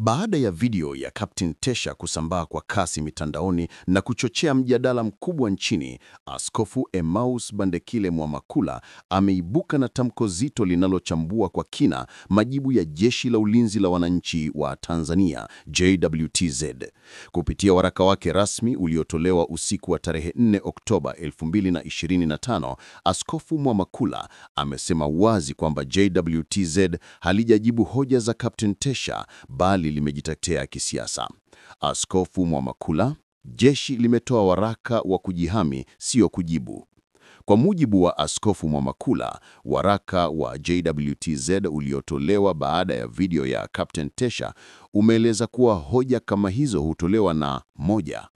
Baada ya video ya Captain Tesha kusambaa kwa kasi mitandaoni na kuchochea mjadala mkubwa nchini, Askofu Emmaus Bandekile Mwamakula ameibuka na tamko zito linalochambua kwa kina majibu ya Jeshi la Ulinzi la Wananchi wa Tanzania, JWTZ. Kupitia waraka wake rasmi uliotolewa usiku wa tarehe 4 Oktoba 2025, Askofu Mwamakula amesema wazi kwamba JWTZ halijajibu hoja za Captain Tesha bali limejitetea kisiasa. Askofu Mwamakula: jeshi limetoa waraka wa kujihami, sio kujibu. Kwa mujibu wa Askofu Mwamakula, waraka wa JWTZ uliotolewa baada ya video ya Captain Tesha umeeleza kuwa hoja kama hizo hutolewa na: 1.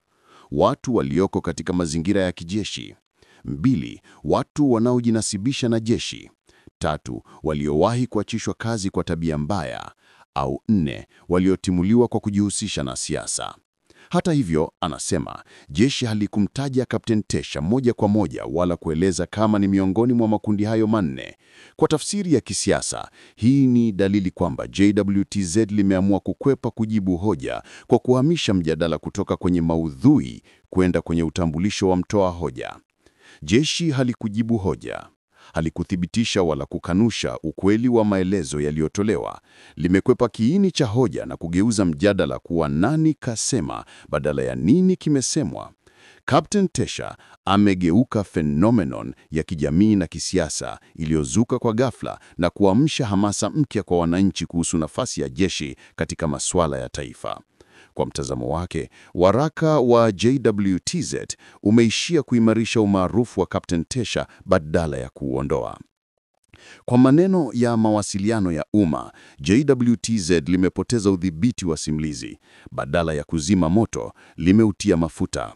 Watu walioko katika mazingira ya kijeshi; 2. Watu wanaojinasibisha na jeshi; 3. Waliowahi kuachishwa kazi kwa tabia mbaya; au 4. Waliotimuliwa kwa kujihusisha na siasa. Hata hivyo, anasema, jeshi halikumtaja Captain Tesha moja kwa moja wala kueleza kama ni miongoni mwa makundi hayo manne. Kwa tafsiri ya kisiasa, hii ni dalili kwamba JWTZ limeamua kukwepa kujibu hoja kwa kuhamisha mjadala kutoka kwenye maudhui kwenda kwenye utambulisho wa mtoa hoja. Jeshi halikujibu hoja, halikuthibitisha wala kukanusha ukweli wa maelezo yaliyotolewa. Limekwepa kiini cha hoja na kugeuza mjadala kuwa nani kasema badala ya nini kimesemwa. Captain Tesha amegeuka phenomenon ya kijamii na kisiasa iliyozuka kwa ghafla na kuamsha hamasa mpya kwa wananchi kuhusu nafasi ya jeshi katika masuala ya taifa. Kwa mtazamo wake, waraka wa JWTZ umeishia kuimarisha umaarufu wa Captain Tesha badala ya kuuondoa. Kwa maneno ya mawasiliano ya umma, JWTZ limepoteza udhibiti wa simulizi. Badala ya kuzima moto, limeutia mafuta.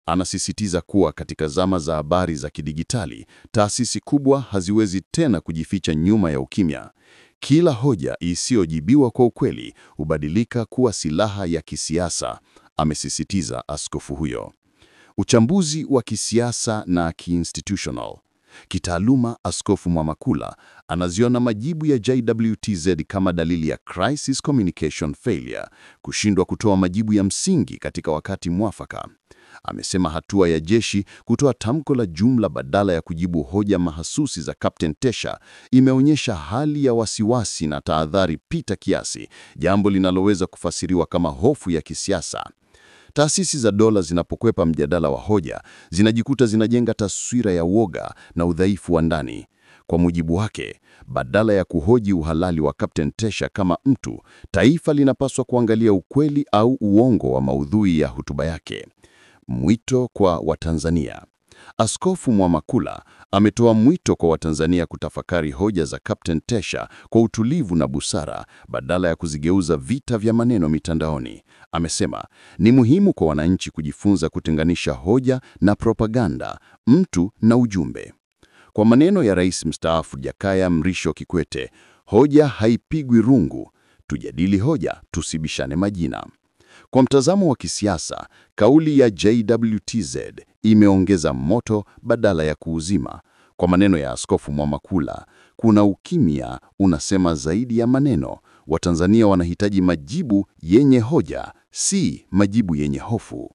Anasisitiza kuwa katika zama za habari za kidigitali, taasisi kubwa haziwezi tena kujificha nyuma ya ukimya. Kila hoja isiyojibiwa kwa ukweli hubadilika kuwa silaha ya kisiasa, amesisitiza askofu huyo. Uchambuzi wa kisiasa na kiinstitutional. Kitaaluma, Askofu Mwamakula anaziona majibu ya JWTZ kama dalili ya crisis communication failure, kushindwa kutoa majibu ya msingi katika wakati mwafaka. Amesema hatua ya jeshi kutoa tamko la jumla badala ya kujibu hoja mahasusi za Captain Tesha imeonyesha hali ya wasiwasi na tahadhari pita kiasi, jambo linaloweza kufasiriwa kama hofu ya kisiasa. Taasisi za dola zinapokwepa mjadala wa hoja, zinajikuta zinajenga taswira ya woga na udhaifu wa ndani. Kwa mujibu wake, badala ya kuhoji uhalali wa Captain Tesha kama mtu, taifa linapaswa kuangalia ukweli au uongo wa maudhui ya hotuba yake. Mwito kwa Watanzania. Askofu Mwamakula ametoa mwito kwa Watanzania kutafakari hoja za Captain Tesha kwa utulivu na busara badala ya kuzigeuza vita vya maneno mitandaoni. Amesema ni muhimu kwa wananchi kujifunza kutenganisha hoja na propaganda, mtu na ujumbe. Kwa maneno ya Rais mstaafu Jakaya Mrisho Kikwete, hoja haipigwi rungu, tujadili hoja, tusibishane majina. Kwa mtazamo wa kisiasa, kauli ya JWTZ imeongeza moto badala ya kuuzima. Kwa maneno ya Askofu Mwamakula, kuna ukimya unasema zaidi ya maneno. Watanzania wanahitaji majibu yenye hoja, si majibu yenye hofu.